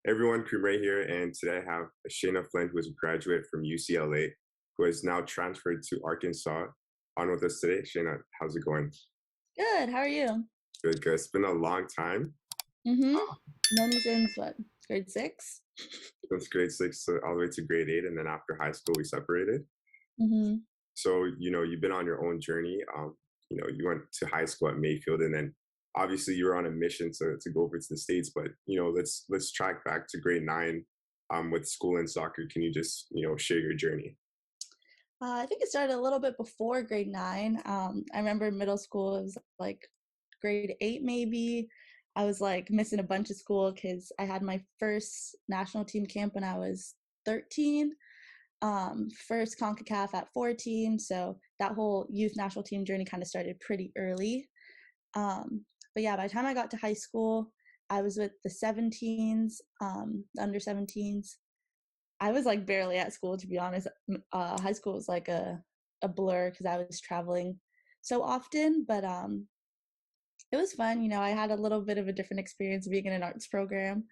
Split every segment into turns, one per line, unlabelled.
Everyone, Cream right here, and today I have Shana Flynn, who is a graduate from UCLA, who has now transferred to Arkansas. On with us today. Shana, how's it going?
Good. How are you?
Good, good. It's been a long time.
Mm-hmm. Known you since what? Grade six?
Since grade six all the way to grade eight, and then after high school, we separated.
Mm-hmm.
So, you've been on your own journey. You went to high school at Mayfield, and then obviously you were on a mission to go over to the States. But, let's track back to grade nine with school and soccer. Can you just, share your journey?
I think it started a little bit before grade nine. I remember middle school, it was like grade eight maybe. I was like missing a bunch of school because I had my first national team camp when I was 13. First CONCACAF at 14. So that whole youth national team journey kind of started pretty early. But yeah, by the time I got to high school, I was with the 17s, the under 17s. I was like barely at school, to be honest. High school was like a blur because I was traveling so often, but it was fun. I had a little bit of a different experience being in an arts program,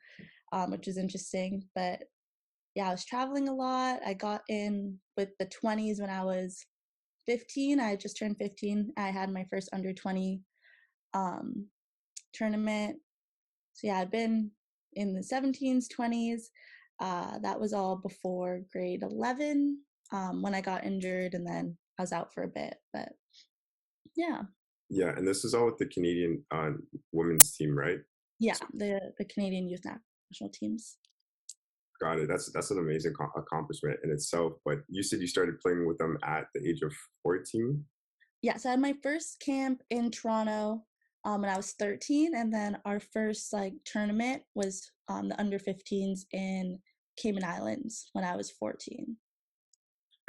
which is interesting. But yeah, I was traveling a lot. I got in with the 20s when I was 15. I had just turned 15. I had my first under 20 um, tournament. So yeah, I've been in the 17s, 20s. That was all before grade 11 when I got injured, and then I was out for a bit. But yeah,
Yeah, and this is all with the Canadian women's team, right?
yeah,
So,
the Canadian youth national teams.
got it. That's an amazing accomplishment in itself. But you said you started playing with them at the age of 14.
Yeah, so I had my first camp in Toronto when I was 13, and then our first like tournament was the under 15s in Cayman Islands when I was 14.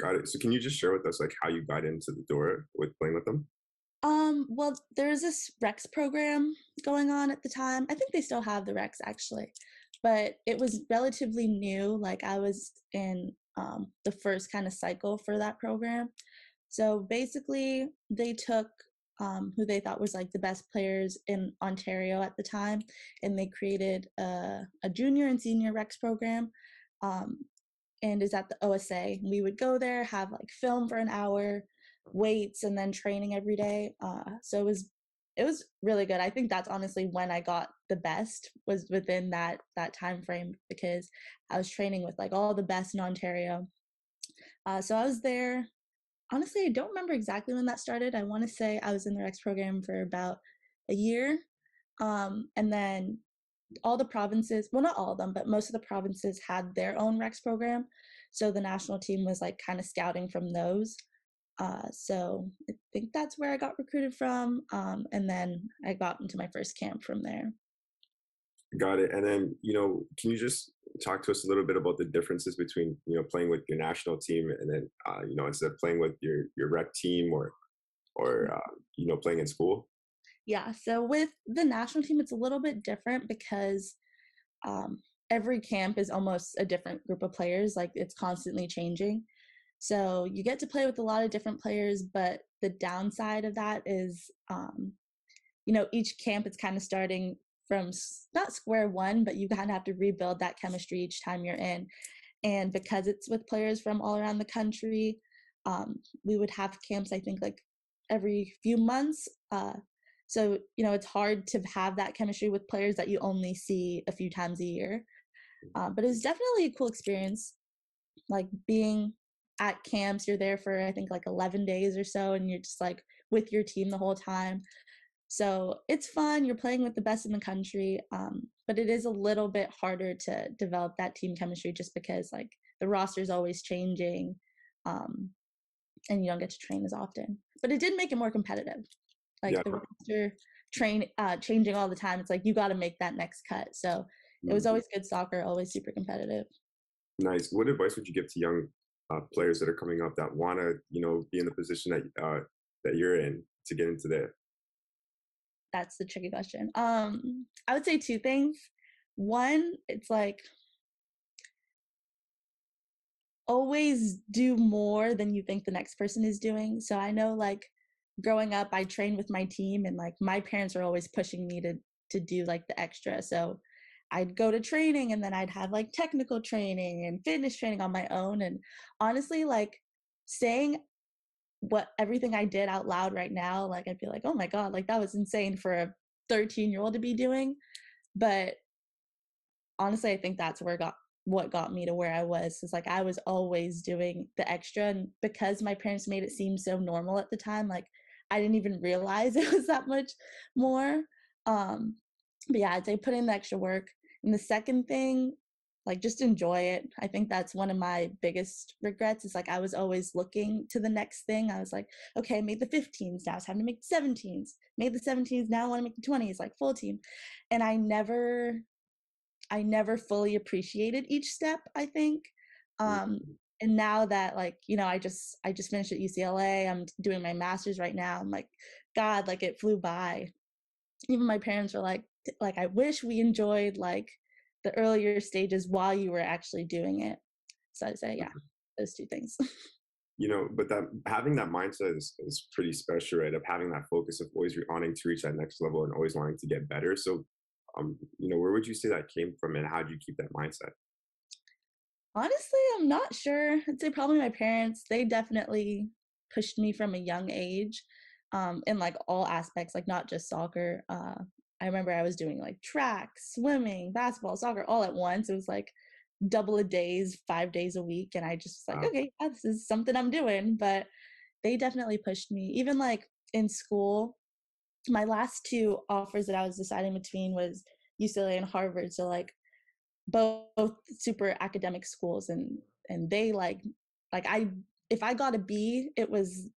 Got it. So can you just share with us like how you got into the door with playing with them?
Well, there's this Rex program going on at the time. I think they still have the Rex actually, but it was relatively new. Like I was in the first kind of cycle for that program. So basically, they took who they thought was like the best players in Ontario at the time, and they created a junior and senior Rex program. Um, and is at the OSA. We would go there, have like film for an hour, weights, and then training every day. So it was really good. I think that's honestly when I got the best was within that time frame because I was training with like all the best in Ontario. So I was there. Honestly, I don't remember exactly when that started. I want to say I was in the Rex program for about a year. And then all the provinces, well, not all of them, but most of the provinces had their own Rex program. So the national team was like kind of scouting from those. So I think that's where I got recruited from. And then I got into my first camp from there.
Got it. And then, can you just talk to us a little bit about the differences between, playing with your national team and then, instead of playing with your rec team or playing in school?
Yeah. So with the national team, it's a little bit different because um, every camp is almost a different group of players. Like it's constantly changing. So you get to play with a lot of different players, but the downside of that is, each camp is kind of starting from not square one, but you kind of have to rebuild that chemistry each time you're in. And because it's with players from all around the country, we would have camps, I think, like every few months. So, it's hard to have that chemistry with players that you only see a few times a year. But it was definitely a cool experience. Like being at camps, you're there for, I think, like 11 days or so, and you're just like with your team the whole time. So it's fun. You're playing with the best in the country, but it is a little bit harder to develop that team chemistry just because like the roster is always changing, um, and you don't get to train as often. But it did make it more competitive.
Yeah.
Like the roster changing all the time. It's like you got to make that next cut. So it was
Mm,
always good soccer, always super competitive.
nice. What advice would you give to young players that are coming up that want to, be in the position that you're in to get into there?
That's the tricky question. I would say two things. One, it's like always do more than you think the next person is doing. So I know like growing up I trained with my team and like my parents are always pushing me to do like the extra. So I'd go to training and then I'd have like technical training and fitness training on my own. And honestly, like saying what everything I did out loud right now, like I'd be like, oh my God, like that was insane for a 13-year-old to be doing. But honestly, I think that's where got what got me to where I was. Is like I was always doing the extra, and because my parents made it seem so normal at the time, like I didn't even realize it was that much more. But yeah, I'd say put in the extra work. And the second thing, like just enjoy it. I think that's one of my biggest regrets is like I was always looking to the next thing. I was like, okay, I made the 15s, now it's time to make the 17s. Made the 17s, now I want to make the 20s, like full team. And I never fully appreciated each step, I think. Um,
Mhm.
and now that like, I just finished at UCLA, I'm doing my master's right now. I'm like, God, like it flew by. Even my parents were like I wish we enjoyed like the earlier stages while you were actually doing it. So I'd say, yeah, those two things.
But that having that mindset is pretty special, right? Of having that focus of always wanting to reach that next level and always wanting to get better. So, where would you say that came from, and how do you keep that mindset?
Honestly, I'm not sure. I'd say probably my parents. They definitely pushed me from a young age, in like all aspects, like not just soccer. I remember I was doing like track, swimming, basketball, soccer all at once. It was like double a days, 5 days a week, and I just was like,
Wow,
okay, yeah, this is something I'm doing. But they definitely pushed me. Even like in school, my last two offers that I was deciding between was UCLA and Harvard. So like both super academic schools, and they like I if I got a B, it was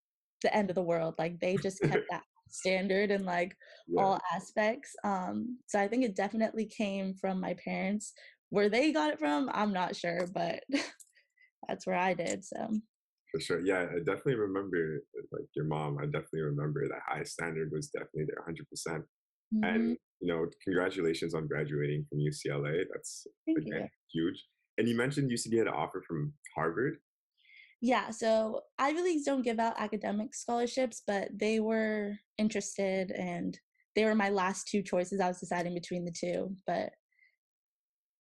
the end of the world. Like they just kept that standard in like
yeah,
all aspects. So I think it definitely came from my parents. Where they got it from, I'm not sure, but that's where I did. So
for sure. Yeah, I definitely remember like your mom. I definitely remember that high standard was definitely there, 100%.
mhm.
And congratulations on graduating from UCLA. That's
Thank
again
you.
huge. And you mentioned you said you had an offer from Harvard.
Yeah, so Ivy Leagues don't give out academic scholarships, but they were interested, and they were my last two choices. I was deciding between the two, but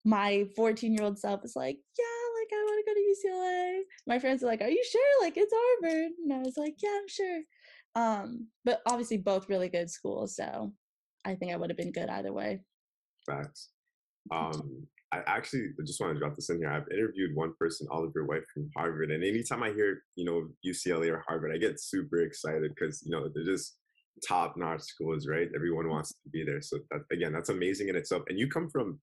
my 14-year-old self was like, yeah, like I want to go to UCLA. My friends were like, are you sure? Like it's Harvard. And I was like, yeah, I'm sure. But obviously both really good schools, so I think I would have been good either way.
Facts. I actually just want to drop this in here. I've interviewed one person, Oliver White from Harvard, and anytime I hear, UCLA or Harvard, I get super excited because, they're just top-notch schools, right? Everyone wants to be there. So that, again, that's amazing in itself. And you come from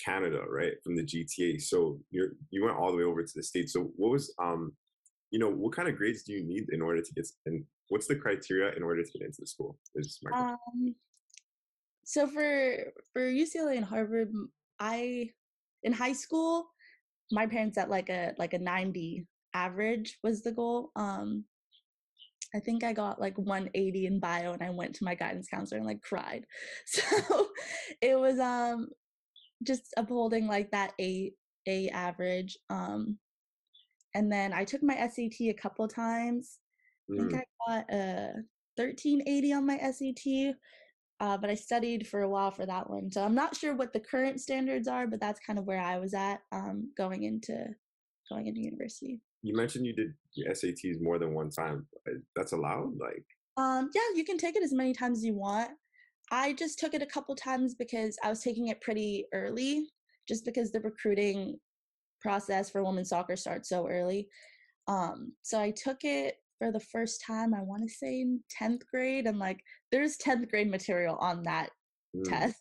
Canada, right? From the GTA. So you went all the way over to the States. So what was what kind of grades do you need in order to get and what's the criteria in order to get into the school? Is my question.
Um, so for UCLA and Harvard, I in high school, my parents at like a 90 average was the goal. I think I got like 180 in bio, and I went to my guidance counselor and like cried. So it was just upholding like that A average. And then I took my SAT a couple times. I think
Mm,
I got a 1380 on my SAT, but I studied for a while for that one. So I'm not sure what the current standards are, but that's kind of where I was at, going into university.
you mentioned you did your SATs more than one time. That's allowed? Like,
Yeah, you can take it as many times as you want. I just took it a couple times because I was taking it pretty early, just because the recruiting process for women's soccer starts so early. So I took it for the first time, I want to say in 10th grade, and like there's 10th grade material on that
mm,
test.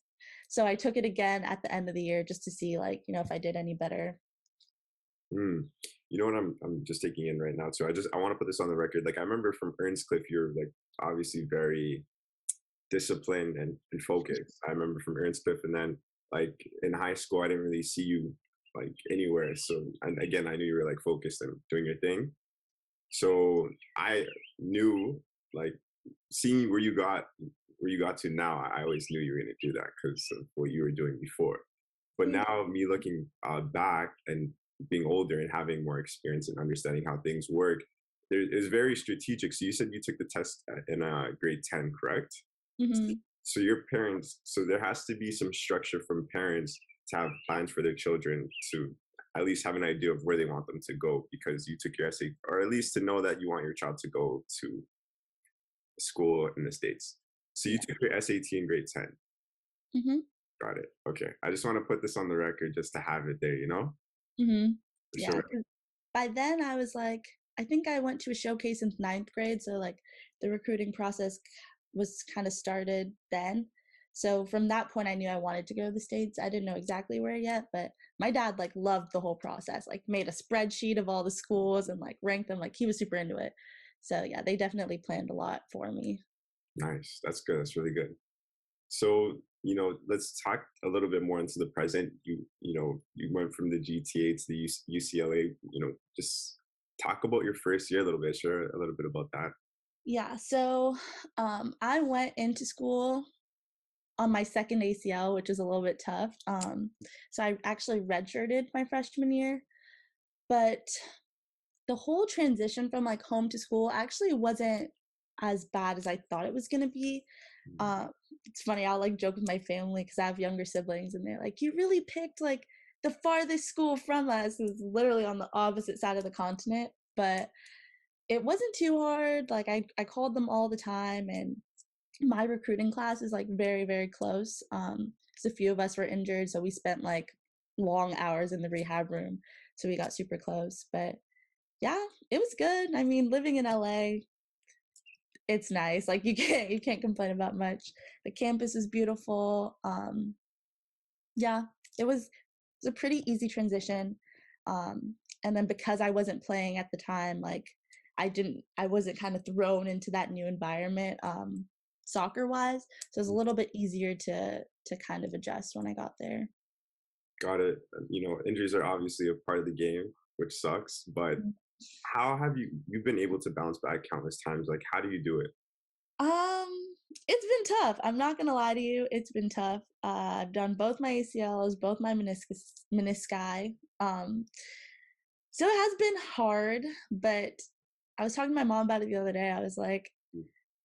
So I took it again at the end of the year just to see like, if I did any better.
mm. You know what I'm just taking in right now too. I want to put this on the record. Like I remember from Cliff, you're like obviously very disciplined and focused. I remember from Cliff, and then like in high school, I didn't really see you like anywhere. So and again, I knew you were like focused and doing your thing. So I knew like seeing where you got to now, I always knew you were going to do that because of what you were doing before. But
Thank
now, me looking back and being older and having more experience and understanding how things work, it's very strategic. So you said you took the test in grade 10, correct?
you. Hmm.
So your parents, so there has to be some structure from parents to have plans for their children to at least have an idea of where they want them to go because you took your SAT, or at least to know that you want your child to go to school in the States. So you
Yeah.
took your SAT in grade 10.
Mhm.
Got it. Okay. I just want to put this on the record just to have it there,
Mhm.
for
Yeah,
sure.
'cause by then I was like, I think I went to a showcase in ninth grade, so like the recruiting process was kind of started then. So from that point, I knew I wanted to go to the States. I didn't know exactly where yet, but my dad like loved the whole process, like made a spreadsheet of all the schools and like ranked them. Like he was super into it. So yeah, they definitely planned a lot for me.
Nice. That's good. That's really good. So, let's talk a little bit more into the present. You went from the GTA to the UCLA, just talk about your first year a little bit. Share a little bit about that.
Yeah, so I went into school on my second ACL, which is a little bit tough. So I actually redshirted my freshman year, but the whole transition from like home to school actually wasn't as bad as I thought it was gonna be.
Mm.
Uh, it's funny, I'll like joke with my family because I have younger siblings, and they're like, "You really picked like the farthest school from us." Is literally on the opposite side of the continent, but it wasn't too hard. Like I called them all the time, and my recruiting class is like very very close. So a few of us were injured, so we spent like long hours in the rehab room, so we got super close. But yeah, it was good. I mean, living in LA, it's nice. Like you can't complain about much. The campus is beautiful. Yeah, it was a pretty easy transition. And then because I wasn't playing at the time, like I wasn't kind of thrown into that new environment, soccer wise. So it was a little bit easier to kind of adjust when I got there.
Got it. Injuries are obviously a part of the game, which sucks. But
Mm.
how have you've been able to bounce back countless times? Like, how do you do it?
It's been tough. I'm not gonna lie to you. It's been tough. I've done both my ACLs, both my menisci. So it has been hard, but I was talking to my mom about it the other day. I was like,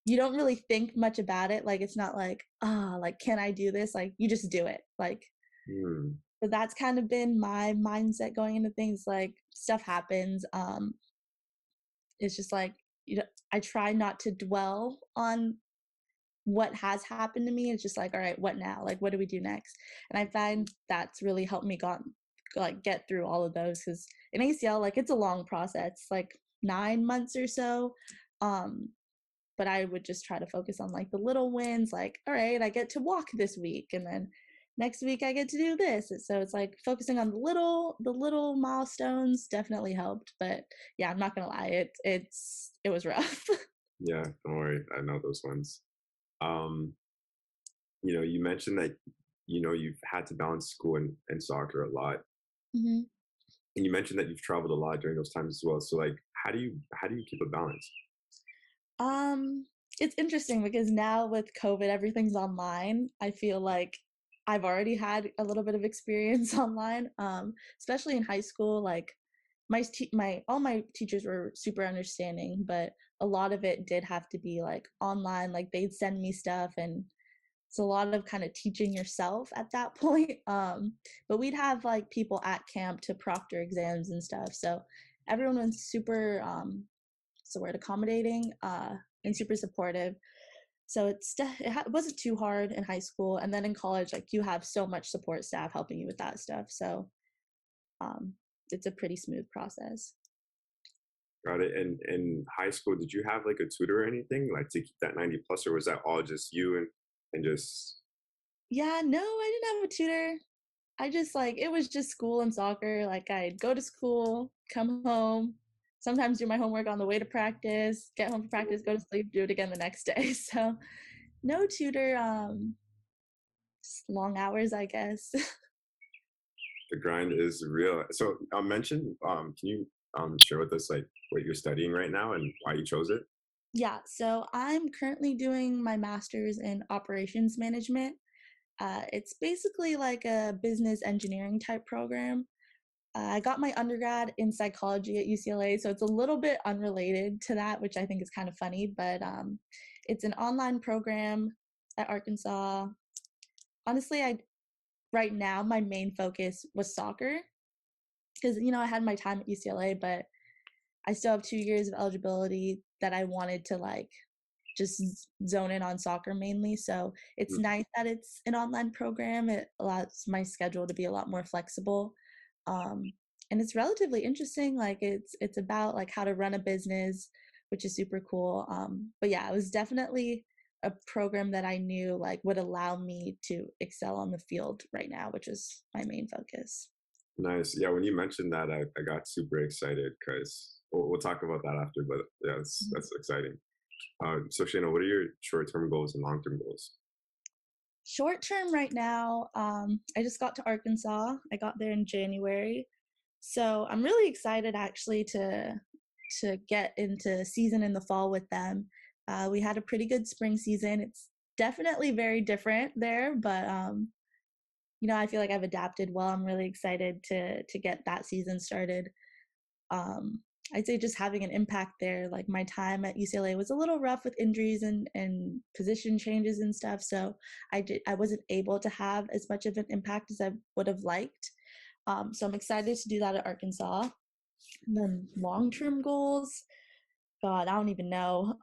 you don't really think much about it. Like it's not like, like can I do this? Like you just do it. Like
Hmm.
so that's kind of been my mindset going into things. Like stuff happens. It's just like I try not to dwell on what has happened to me. It's just like, all right, what now? Like what do we do next? And I find that's really helped me like get through all of those because in ACL, like it's a long process, like 9 months or so. Um, but I would just try to focus on like the little wins, like, all right, I get to walk this week, and then next week I get to do this. So it's like focusing on the little milestones definitely helped. But yeah, I'm not gonna lie, it was rough.
Yeah, don't worry. I know those ones. Um, you mentioned that you've had to balance school and soccer a lot,
hmm
and you mentioned that you've traveled a lot during those times as well. So, like, how do you keep a balance?
Um, it's interesting because now with COVID, everything's online. I feel like I've already had a little bit of experience online, especially in high school. Like my all my teachers were super understanding, but a lot of it did have to be like online. Like they'd send me stuff, and it's a lot of kind of teaching yourself at that point. But we'd have like people at camp to proctor exams and stuff. So everyone was super so word accommodating and super supportive. So it wasn't too hard in high school, and then in college, like you have so much support staff helping you with that stuff. So um, it's a pretty smooth process.
Got it. And in high school, did you have like a tutor or anything like to keep that 90 plus, or was that all just you and just
Yeah, no, I didn't have a tutor. I just like it was just school and soccer. Like I'd go to school, come home, sometimes do my homework on the way to practice, get home from practice, go to sleep, do it again the next day. So no tutor, just long hours, I guess.
the grind is real? So, can you share with us like what you're studying right now and why you chose it?
Yeah, so I'm currently doing my master's in operations management. It's basically like a business engineering type program. I got my undergrad in psychology at UCLA, so it's a little bit unrelated to that, which I think is kind of funny, but it's an online program. at Arkansas. Honestly, I right now my main focus was soccer because I had my time at UCLA, but I still have 2 years of eligibility that I wanted to like just zone in on soccer mainly. So it's
Mm.
nice that it's an online program. It allows my schedule to be a lot more flexible. Um, and it's relatively interesting. Like it's about like how to run a business, which is super cool. But yeah, it was definitely a program that I knew like would allow me to excel on the field right now, which is my main focus.
Nice. Yeah, when you mentioned that, I got super excited because we'll talk about that after. But yeah, that's exciting. So Shana, what are your short-term goals and long-term goals?
Short term right now, I just got to Arkansas. I got there in January. So I'm really excited actually to get into season in the fall with them. We had a pretty good spring season. It's definitely very different there, but I feel like I've adapted well. I'm really excited to get that season started. Um, I'd say just having an impact there. Like my time at UCLA was a little rough with injuries and position changes and stuff. So I wasn't able to have as much of an impact as I would have liked. So I'm excited to do that at Arkansas. And then long-term goals, God, I don't even know.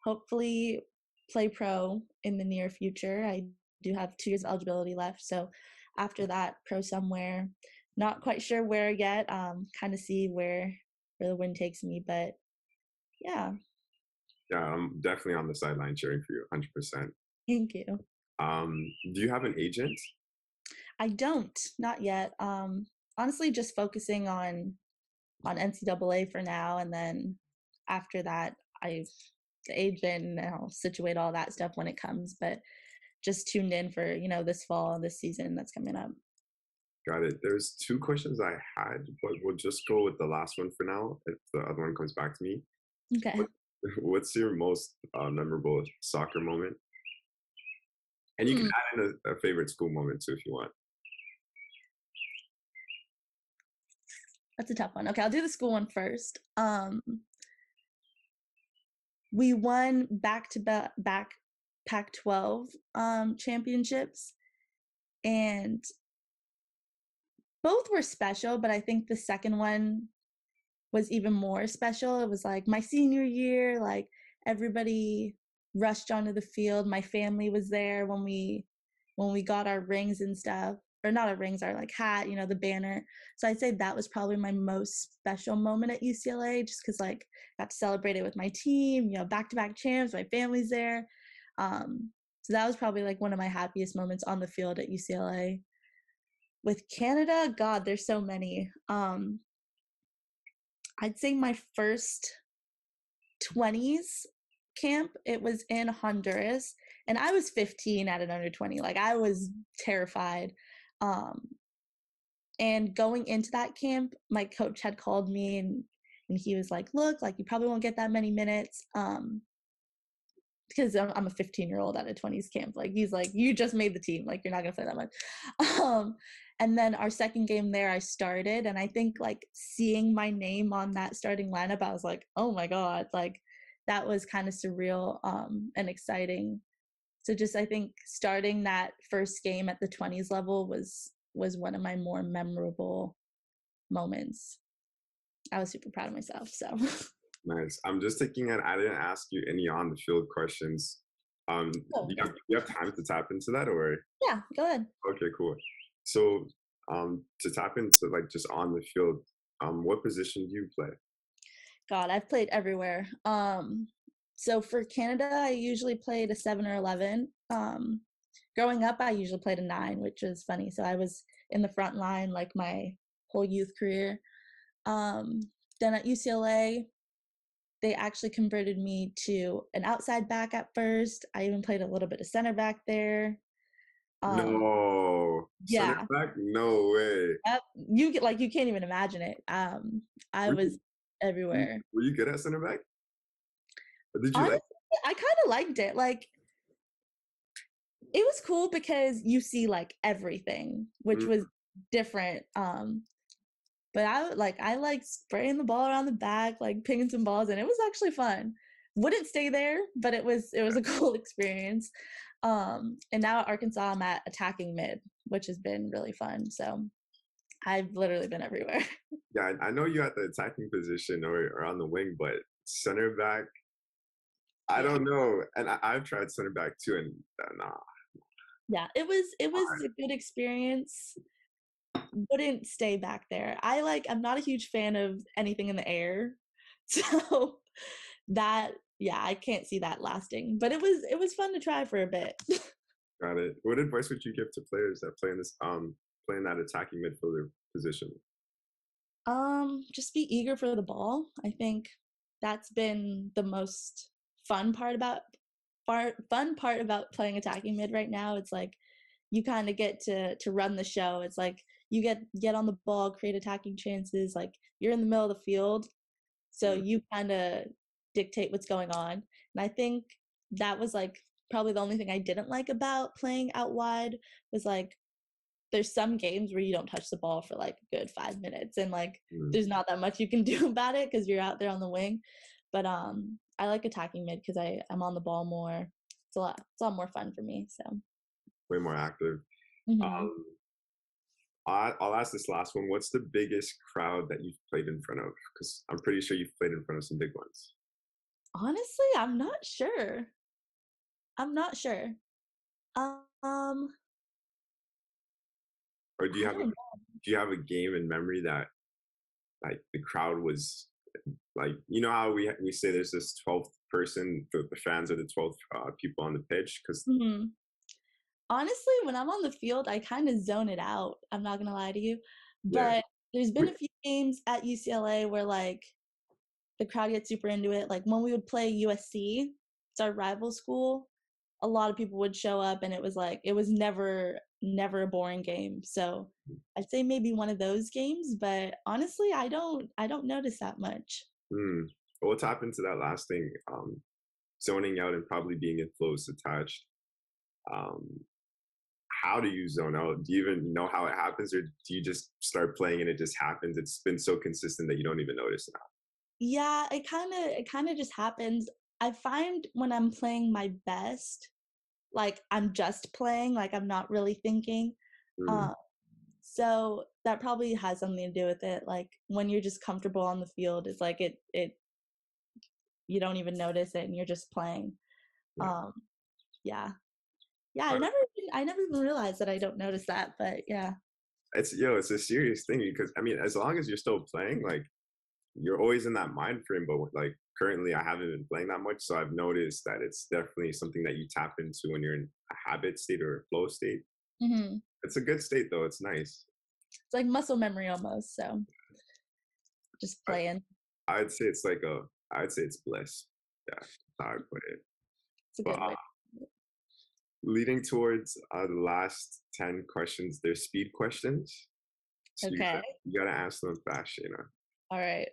Hopefully play pro in the near future. I do have 2 years of eligibility left. So after that, pro somewhere. Not quite sure where yet. Kind of see where the wind takes me. But yeah,
Yeah, I'm definitely on the sideline cheering for you, 100%.
thank you.
Do you have an agent?
I don't, not yet. Honestly, just focusing on NCAA for now, and then after that, I the agent and I'll situate all that stuff when it comes. But just tuned in for this fall, this season that's coming up.
Got it. There's two questions I had, but we'll just go with the last one for now. If the other one comes back to me,
Okay.
what, what's your most memorable soccer moment? And you can
Hmm,
add in a favorite school moment too if you want.
that's a tough one. Okay, I'll do the school one first. We won back to back Pac-12 championships, and both were special, but I think the second one was even more special. It was like my senior year, like everybody rushed onto the field. My family was there when we got our rings and stuff, or not our rings, our like hat, the banner. So I'd say that was probably my most special moment at UCLA, just because like got to celebrate it with my team, back-to-back champs, my family's there. So that was probably like one of my happiest moments on the field at UCLA. With Canada, God, there's so many. I'd say my first 20s camp, it was in Honduras, and I was 15 at an under 20. Like I was terrified. Um, and going into that camp, my coach had called me and he was like, "Look, like you probably won't get that many minutes." Because I'm a 15-year-old at a 20s camp. Like he's like, "You just made the team. Like you're not gonna play that much." Um, and then our second game there, I started, and I think like seeing my name on that starting lineup, I was like, "Oh my god!" Like that was kind of surreal and exciting. So just I think starting that first game at the 20s level was one of my more memorable moments. I was super proud of myself. So
Nice. I'm just thinking, and I didn't ask you any on the field questions. Do
oh,
you have time to tap into that, or
yeah, go ahead.
okay, cool. So, to tap into like just on the field, what position do you play?
God, I've played everywhere. So for Canada, I usually played a 7 or 11. Growing up, I usually played a 9, which is funny. So I was in the front line like my whole youth career. Um, then at UCLA, they actually converted me to an outside back at first. I even played a little bit of center back there. Um,
No, center
yeah,
back? No way.
yep. You get like you can't even imagine it. I
Were
was
you,
everywhere.
were you good at center back? Or did you
Honestly,
like?
I kind of liked it. Like it was cool because you see like everything, which
Mm,
was different. But I like spraying the ball around the back, like pinging some balls, and it was actually fun. wouldn't stay there, but it was a cool experience. And now at Arkansas, I'm at attacking mid, which has been really fun. So I've literally been everywhere.
Yeah, I know you at the attacking position or on the wing, but center back, I
Yeah.
don't know. And I've tried center back too, and nah.
Yeah, it was a good experience. Wouldn't stay back there. I'm not a huge fan of anything in the air. So that yeah, I can't see that lasting. But it was fun to try for a bit.
Got it. What advice would you give to players that play in this playing that attacking midfielder position?
Just be eager for the ball. I think that's been the most fun part about fun part about playing attacking mid right now. It's like you kind of get to run the show. It's like you get on the ball, create attacking chances. Like you're in the middle of the field, so
Mm,
you kind of dictate what's going on. And I think that was like probably the only thing I didn't like about playing out wide was like there's some games where you don't touch the ball for like a good 5 minutes and like
mm.
there's not that much you can do about it because you're out there on the wing. But I like attacking mid because I'm on the ball more. It's a lot more fun for me. So
Way more active.
hmm
Um, I'll ask this last one. What's the biggest crowd that you've played in front of? Because I'm pretty sure you've played in front of some big ones.
honestly, I'm not sure. I'm not sure. Um,
Or do you
I
have a
don't know.
game in memory that like the crowd was like, you know how we say there's this 12th person, the fans are the 12th people on the pitch because
Mhm. Honestly, when I'm on the field, I kind of zone it out. I'm not gonna lie to you,
yeah.
but there's been a few games at UCLA where like the crowd gets super into it. Like when we would play USC, it's our rival school. A lot of people would show up, and it was like it was never a boring game. So I'd say maybe one of those games, but honestly, I don't notice that much.
Hmm. What's happened to that last thing? Zoning out and probably being in flows attached. Um, how do you zone out? Do you even know how it happens, or do you just start playing and it just happens? It's been so consistent that you don't even notice now.
Yeah, it kind of just happens. I find when I'm playing my best, like I'm just playing, like I'm not really thinking.
Mm,
Um, so that probably has something to do with it. Like when you're just comfortable on the field, it's like it you don't even notice it and you're just playing.
yeah.
Um, yeah. Yeah, I
Uh,
never I never even realized that I don't notice that, but yeah.
it's a serious thing because I mean, as long as you're still playing, like you're always in that mind frame. But like currently, I haven't been playing that much, so I've noticed that it's definitely something that you tap into when you're in a habit state or a flow state.
hmm
It's a good state though. It's nice.
It's like muscle memory almost, so just
I,
playing.
I'd say it's like a. I'd say it's bliss. Yeah, that's how I put it.
It's a
But
good way.
leading towards the last 10 questions, they're speed questions. So
Okay.
you gotta answer them fast, Shana.
All right.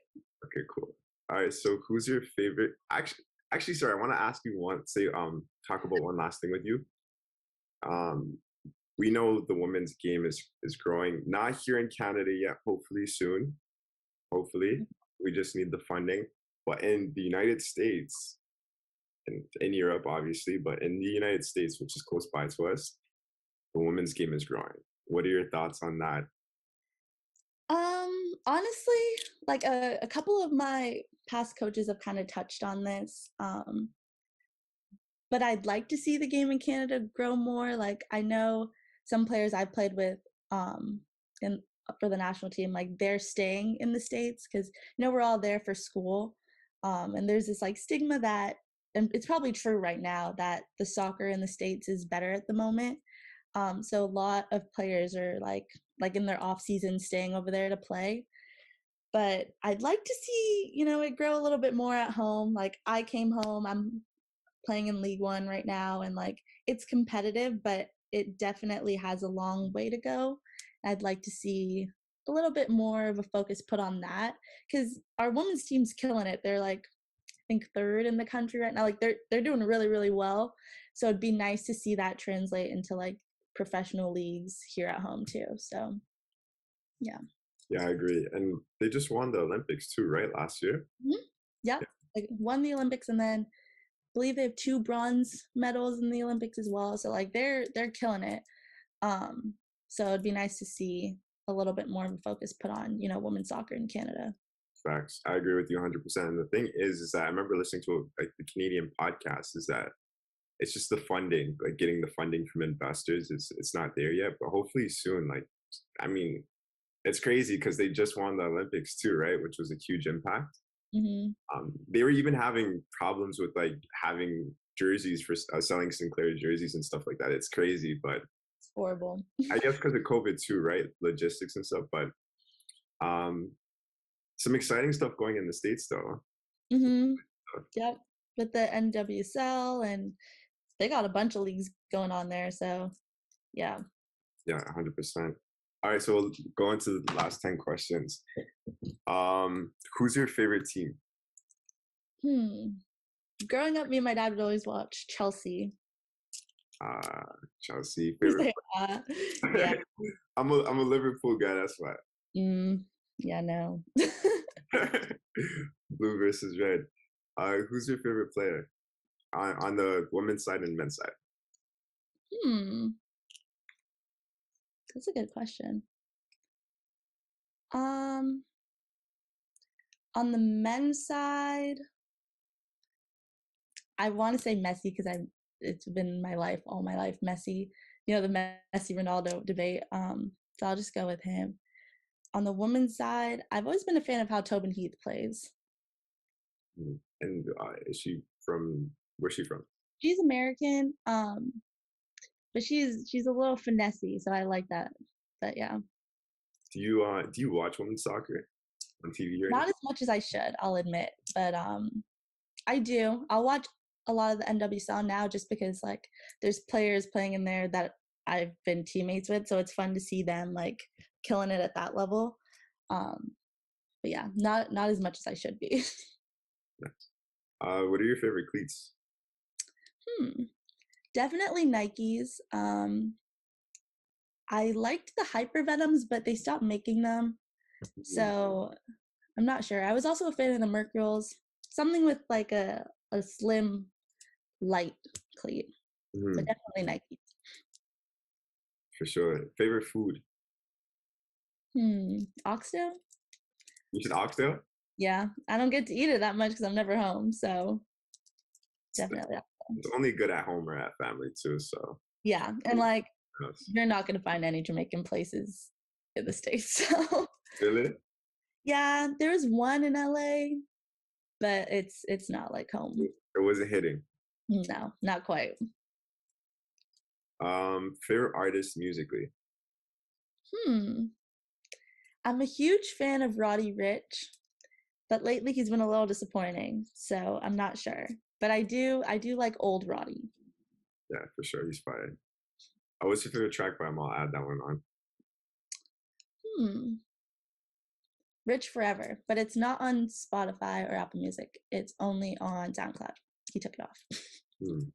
Okay, cool. All right, so who's your favorite? Actually, sorry, I want to ask you one. Say, talk about one last thing with you. Um, we know the women's game is growing. Not here in Canada yet. Hopefully soon. Hopefully, we just need the funding. But in the United States, in Europe, obviously, but in the United States, which is close by to us, the women's game is growing. What are your thoughts on that?
Honestly, like a couple of my past coaches have kind of touched on this. But I'd like to see the game in Canada grow more. Like I know some players I've played with in for the national team, like they're staying in the States because we're all there for school. And there's this like stigma that and it's probably true right now that the soccer in the States is better at the moment. So a lot of players are like in their off season staying over there to play. But I'd like to see, it grow a little bit more at home. Like I came home, I'm playing in League One right now, and like it's competitive, but it definitely has a long way to go. I'd like to see a little bit more of a focus put on that because our women's team's killing it. They're like I think third in the country right now. Like they're doing really really well. So it'd be nice to see that translate into like professional leagues here at home too. So yeah.
Yeah, I agree. And they just won the Olympics too, right? Last year.
Mhm. Yep. like won the Olympics, and then I believe they have 2 bronze medals in the Olympics as well. So like they're killing it. Um, so it'd be nice to see a little bit more of a focus put on, women's soccer in Canada.
Facts. I agree with you 100%. And the thing is that I remember listening to like the Canadian podcast. Is that it's just the funding, like getting the funding from investors. It's not there yet, but hopefully soon. Like, I mean, it's crazy because they just won the Olympics too, right? Which was a huge impact.
Hmm.
They were even having problems with like having jerseys for selling Sinclair jerseys and stuff like that. It's crazy, but
It's horrible.
I guess because of COVID too, right? Logistics and stuff. But um, some exciting stuff going in the States though.
Hmm. Yep. With the NWSL, and they got a bunch of leagues going on there. So yeah.
Yeah, 100%. All right, so we'll go into the last 10 questions. Who's your favorite team?
Hmm. Growing up, me and my dad would always watch Chelsea.
Chelsea favorite.
Yeah. Yeah.
I'm a Liverpool guy. That's why.
Yeah. No.
Blue versus red. Who's your favorite player on the women's side and men's side?
Hmm. That's a good question. On the men's side, I want to say Messi because it's been my life, all my life, Messi. The Messi Ronaldo debate. So I'll just go with him. On the women's side, I've always been a fan of how Tobin Heath plays.
And is she from? Where's she from?
She's American, but she's a little finessey, so I like that. But yeah.
Do you watch women's soccer on TV or
Not
anything?
as much as I should, I'll admit, but I do. I'll watch a lot of the NWSL now just because like there's players playing in there that I've been teammates with, so it's fun to see them like killing it at that level. But yeah, not as much as I should be.
What are your favorite cleats?
Definitely Nikes. I liked the Hypervenoms, but they stopped making them, so I'm not sure. I was also a fan of the Mercurials, something with like a slim, light cleat, but definitely Nike.
For sure. Favorite food?
Oxtail?
You said oxtail?
Yeah, I don't get to eat it that much because I'm never home, so definitely.
It's only good at home or at family too, so.
Yeah, and like
Yes.
you're not gonna find any Jamaican places in the States. So
Really?
yeah, there's one in LA, but it's not like home.
It wasn't hitting.
No, not quite.
Favorite artist musically?
I'm a huge fan of Roddy Ricch, but lately he's been a little disappointing, so I'm not sure. But I do like old Roddy.
Yeah, for sure. He's fine. What's your favorite track by him? I'll add that one on.
Rich Forever, but it's not on Spotify or Apple Music. It's only on SoundCloud. He took it off.
I'm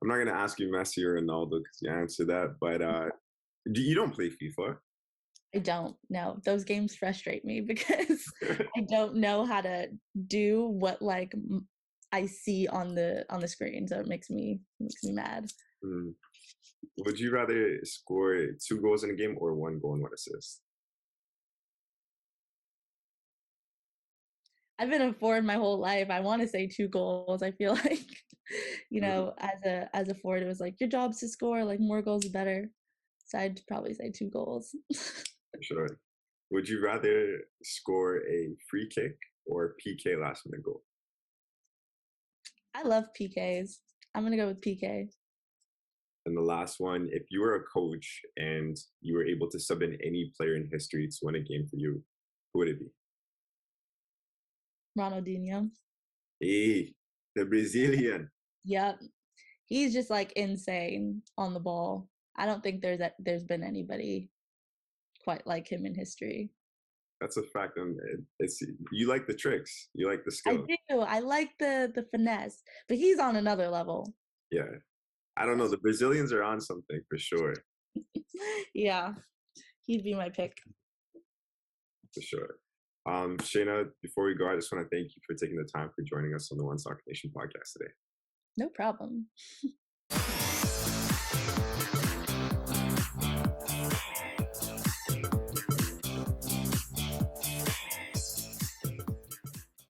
not gonna ask you Messi or Ronaldo because you answered that, but you don't play FIFA?
I don't know. Those games frustrate me because I don't know how to do what like I see on the screen, so it makes me mad.
Would you rather score 2 goals in a game or 1 goal and 1 assist?
I've been a forward my whole life. I want to say 2 goals. I feel like, as a forward, it was like your job's to score. Like more goals, the better. So I'd probably say 2 goals.
Sure. Would you rather score a free kick or PK last minute goal?
I love PKs. I'm gonna go with PK.
And the last one, if you were a coach and you were able to sub in any player in history to win a game for you, who would it be?
Ronaldinho.
Hey, the Brazilian.
Yep. He's just like insane on the ball. I don't think there's been anybody quite like him in history.
That's a fact. And you like the tricks. You like the skill.
I do. I like the finesse, but he's on another level.
Yeah. I don't know. The Brazilians are on something for sure.
Yeah. He'd be my pick.
For sure. Shana, before we go, I just want to thank you for taking the time for joining us on the One Soccer Nation podcast today.
No problem.